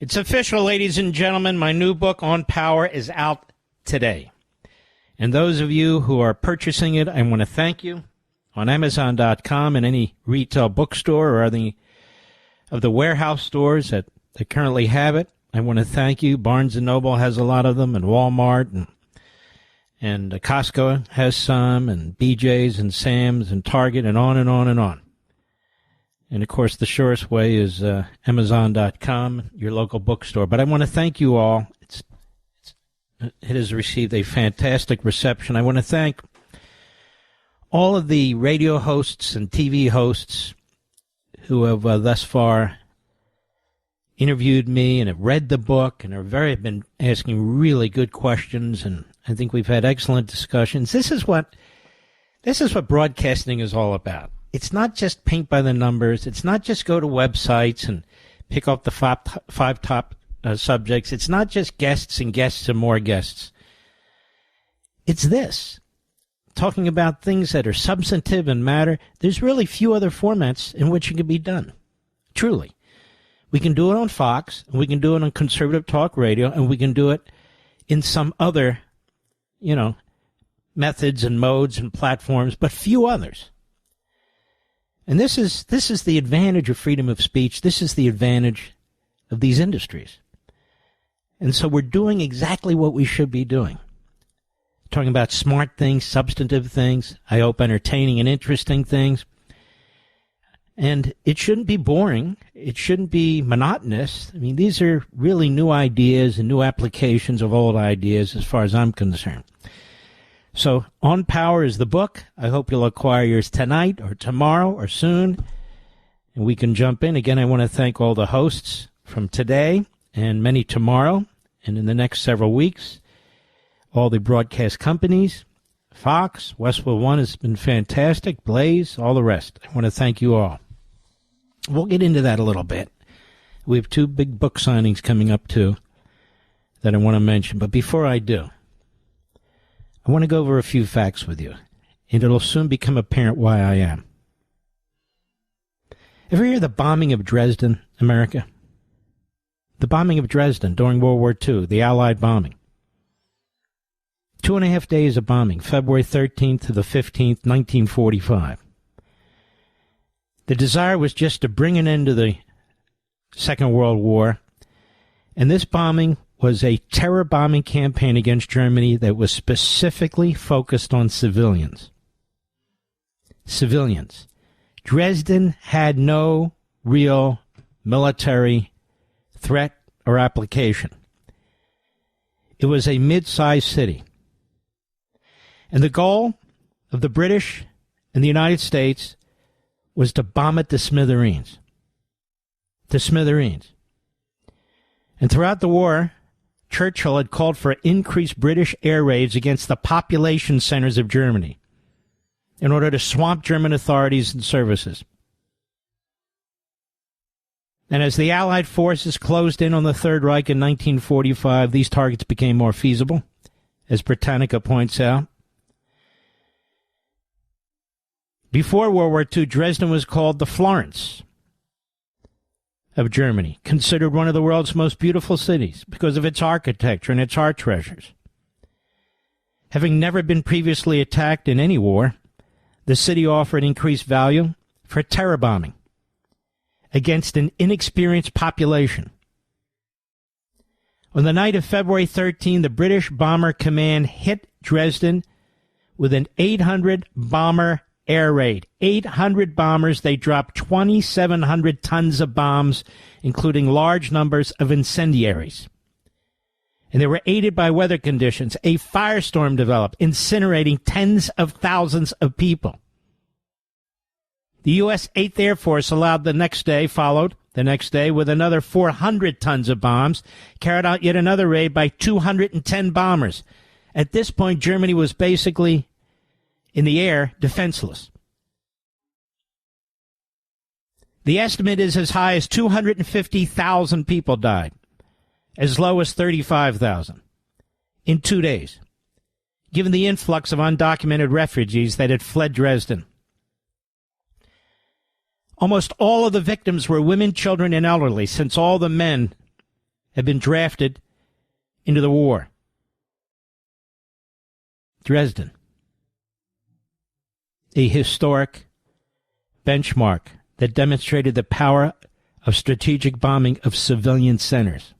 It's official, ladies and gentlemen. My new book, On Power, is out today. And those of you who are purchasing it, I want to thank you on Amazon.com and any retail bookstore or any of the warehouse stores that currently have it. I want to thank you. Barnes & Noble has a lot of them, and Walmart, and Costco has some, and BJ's and Sam's and Target, and on and on and on. And, of course, the surest way is Amazon.com, your local bookstore. But I want to thank you all. It has received a fantastic reception. I want to thank all of the radio hosts and TV hosts who have thus far interviewed me and have read the book and have been asking really good questions. And I think we've had excellent discussions. This is what broadcasting is all about. It's not just paint by the numbers. It's not just go to websites and pick up the five top subjects. It's not just guests and guests and more guests. It's this, talking about things that are substantive and matter. There's really few other formats in which it can be done. Truly. We can do it on Fox, and we can do it on conservative talk radio, and we can do it in some other, methods and modes and platforms, but few others. And this is the advantage of freedom of speech. This is the advantage of these industries. And so we're doing exactly what we should be doing. Talking about smart things, substantive things, I hope entertaining and interesting things. And it shouldn't be boring. It shouldn't be monotonous. I mean, these are really new ideas and new applications of old ideas as far as I'm concerned. So, On Power is the book. I hope you'll acquire yours tonight or tomorrow or soon, and we can jump in. Again, I want to thank all the hosts from today and many tomorrow and in the next several weeks, all the broadcast companies, Fox, Westwood One has been fantastic, Blaze, all the rest. I want to thank you all. We'll get into that a little bit. We have 2 big book signings coming up, too, that I want to mention. But before I do, I want to go over a few facts with you, and it'll soon become apparent why I am. Ever hear the bombing of Dresden, America? The bombing of Dresden during World War II, the Allied bombing. 2.5 days of bombing, February 13th to the 15th, 1945. The desire was just to bring an end to the Second World War, and this bombing was a terror bombing campaign against Germany that was specifically focused on civilians. Civilians. Dresden had no real military threat or application. It was a mid-sized city. And the goal of the British and the United States was to bomb it to smithereens. To smithereens. And throughout the war, Churchill had called for increased British air raids against the population centers of Germany in order to swamp German authorities and services. And as the Allied forces closed in on the Third Reich in 1945, these targets became more feasible, as Britannica points out. Before World War II, Dresden was called the Florence of Germany, considered one of the world's most beautiful cities because of its architecture and its art treasures. Having never been previously attacked in any war, the city offered increased value for terror bombing against an inexperienced population. On the night of February 13, the British Bomber Command hit Dresden with an 800-bomber air raid. 800 bombers. They dropped 2,700 tons of bombs, including large numbers of incendiaries. And they were aided by weather conditions. A firestorm developed, incinerating tens of thousands of people. The U.S. 8th Air Force followed the next day with another 400 tons of bombs, carried out yet another raid by 210 bombers. At this point, Germany was basically in the air, defenseless. The estimate is as high as 250,000 people died, as low as 35,000 in 2 days, given the influx of undocumented refugees that had fled Dresden. Almost all of the victims were women, children, and elderly, since all the men had been drafted into the war. Dresden. A historic benchmark that demonstrated the power of strategic bombing of civilian centers.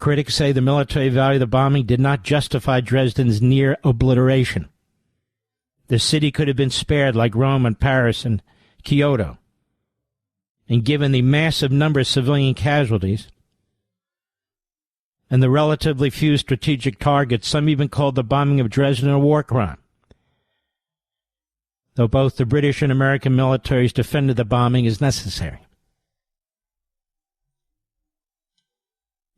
Critics say the military value of the bombing did not justify Dresden's near obliteration. The city could have been spared like Rome and Paris and Kyoto. And given the massive number of civilian casualties and the relatively few strategic targets, some even called the bombing of Dresden a war crime. Though both the British and American militaries defended the bombing as necessary.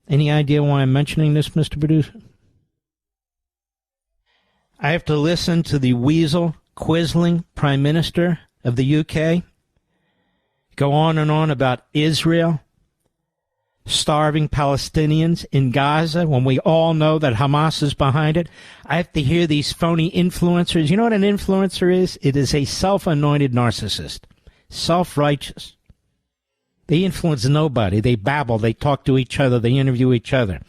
Any idea why I'm mentioning this, Mr. Producer? I have to listen to the weasel, quisling Prime Minister of the UK go on and on about Israel starving Palestinians in Gaza when we all know that Hamas is behind it. I have to hear these phony influencers. You know what an influencer is? It is a self-anointed narcissist, self-righteous. They influence nobody. They babble. They talk to each other. They interview each other.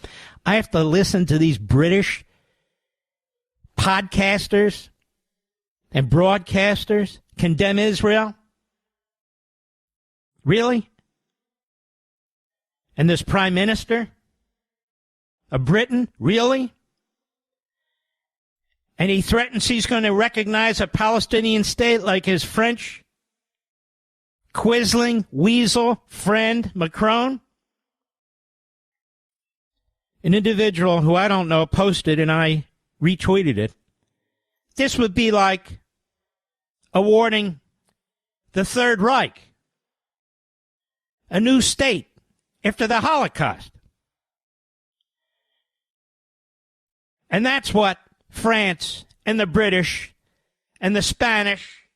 I have to listen to these British podcasters and broadcasters condemn Israel? Really? And this Prime Minister of Britain? Really? And he threatens he's going to recognize a Palestinian state like his French quisling weasel friend Macron? An individual who I don't know posted and I retweeted it. This would be like awarding the Third Reich a new state after the Holocaust. And that's what France and the British and the Spanish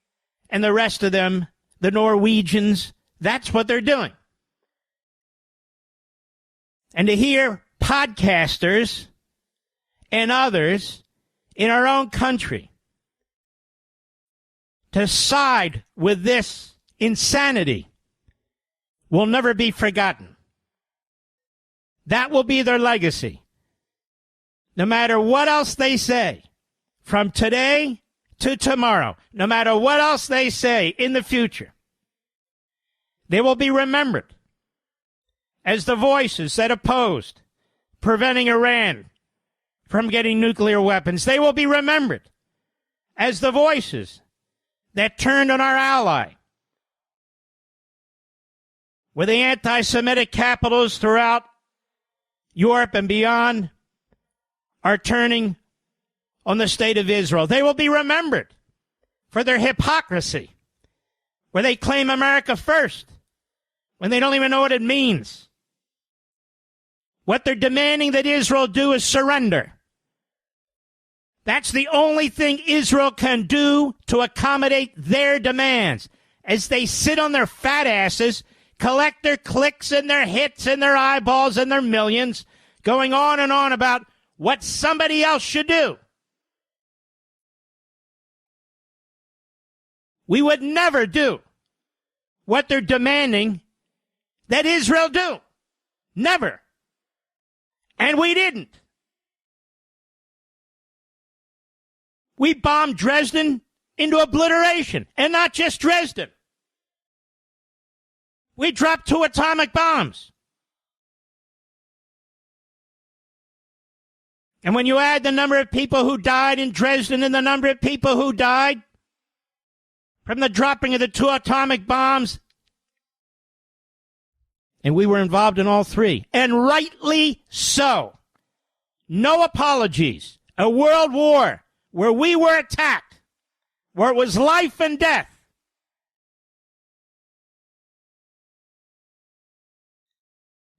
and the rest of them, the Norwegians, that's what they're doing. And to hear podcasters and others in our own country to side with this insanity will never be forgotten. That will be their legacy. No matter what else they say, from today to tomorrow, no matter what else they say in the future, they will be remembered as the voices that opposed preventing Iran from getting nuclear weapons. They will be remembered as the voices that turned on our ally, where the anti-Semitic capitals throughout Europe and beyond are turning on the state of Israel. They will be remembered for their hypocrisy, where they claim America first when they don't even know what it means. What they're demanding that Israel do is surrender. That's the only thing Israel can do to accommodate their demands, as they sit on their fat asses, collect their clicks and their hits and their eyeballs and their millions, going on and on about what somebody else should do. We would never do what they're demanding that Israel do. Never. And we didn't. We bombed Dresden into obliteration, and not just Dresden. We dropped 2 atomic bombs. And when you add the number of people who died in Dresden and the number of people who died from the dropping of the 2 atomic bombs, and we were involved in all 3, and rightly so. No apologies. A world war where we were attacked, where it was life and death.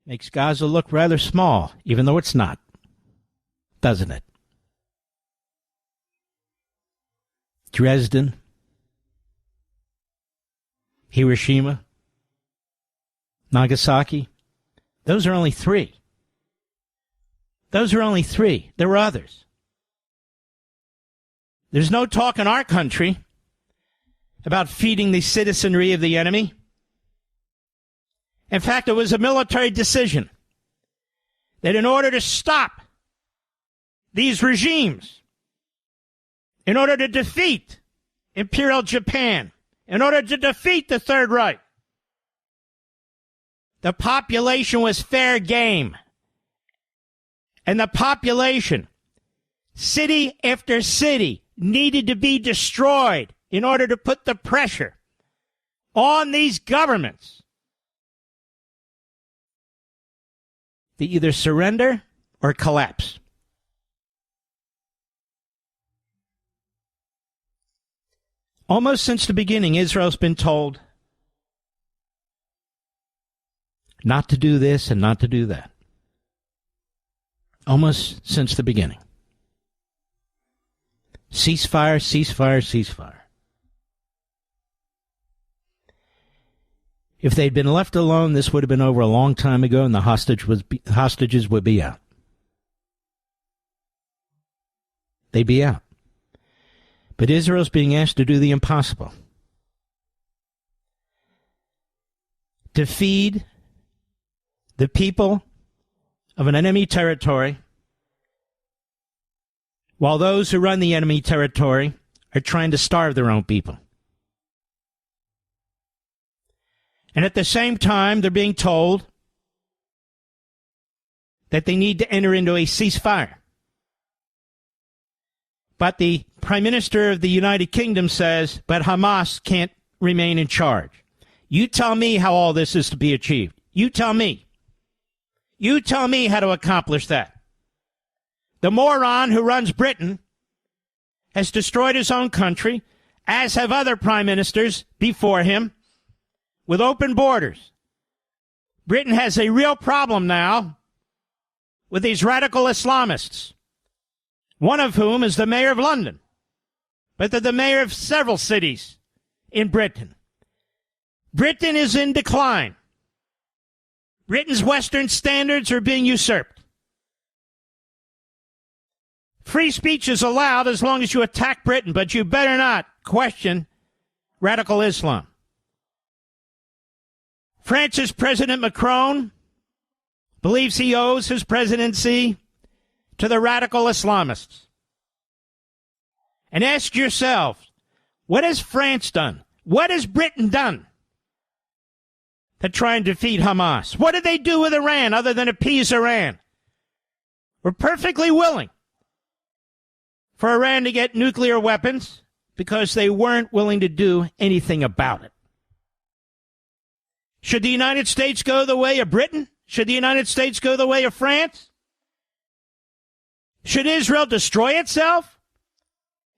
Makes Gaza look rather small, even though it's not, doesn't it? Dresden, Hiroshima, Nagasaki, those are only 3. Those are only 3. There were others. There's no talk in our country about feeding the citizenry of the enemy. In fact, it was a military decision that in order to stop these regimes, in order to defeat Imperial Japan, in order to defeat the Third Reich, the population was fair game. And the population, city after city, needed to be destroyed in order to put the pressure on these governments to either surrender or collapse. Almost since the beginning, Israel's been told not to do this and not to do that. Almost since the beginning. Ceasefire, ceasefire, ceasefire. If they'd been left alone, this would have been over a long time ago, and the hostages would be out. They'd be out. But Israel's being asked to do the impossible. To feed the people of an enemy territory while those who run the enemy territory are trying to starve their own people. And at the same time, they're being told that they need to enter into a ceasefire. But the Prime Minister of the United Kingdom says, but Hamas can't remain in charge. You tell me how all this is to be achieved. You tell me. You tell me how to accomplish that. The moron who runs Britain has destroyed his own country, as have other prime ministers before him, with open borders. Britain has a real problem now with these radical Islamists, one of whom is the mayor of London, but they're the mayor of several cities in Britain. Britain is in decline. Britain's Western standards are being usurped. Free speech is allowed as long as you attack Britain, but you better not question radical Islam. France's President Macron believes he owes his presidency to the radical Islamists. And ask yourselves, what has France done? What has Britain done to try and defeat Hamas? What did they do with Iran other than appease Iran? We're perfectly willing for Iran to get nuclear weapons because they weren't willing to do anything about it. Should the United States go the way of Britain? Should the United States go the way of France? Should Israel destroy itself?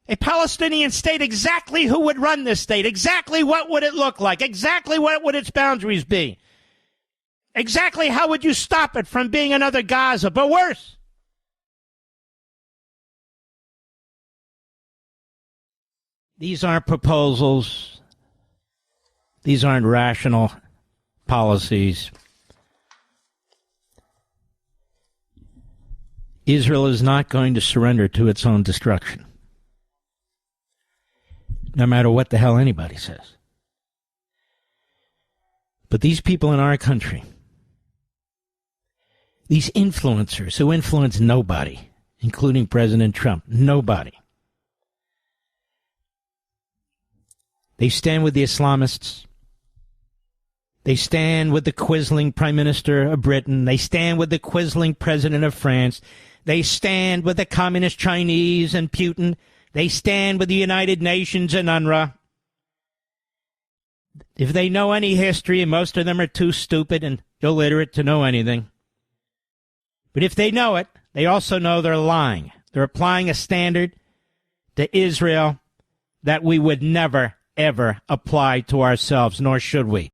A Palestinian state, exactly who would run this state? Exactly what would it look like? Exactly what would its boundaries be? Exactly how would you stop it from being another Gaza, but worse? These aren't proposals. These aren't rational policies. Israel is not going to surrender to its own destruction, no matter what the hell anybody says. But these people in our country, these influencers who influence nobody, including President Trump, nobody, they stand with the Islamists. They stand with the quisling Prime Minister of Britain. They stand with the quisling President of France. They stand with the Communist Chinese and Putin. They stand with the United Nations and UNRWA. If they know any history, and most of them are too stupid and illiterate to know anything, but if they know it, they also know they're lying. They're applying a standard to Israel that we would never, ever apply to ourselves, nor should we.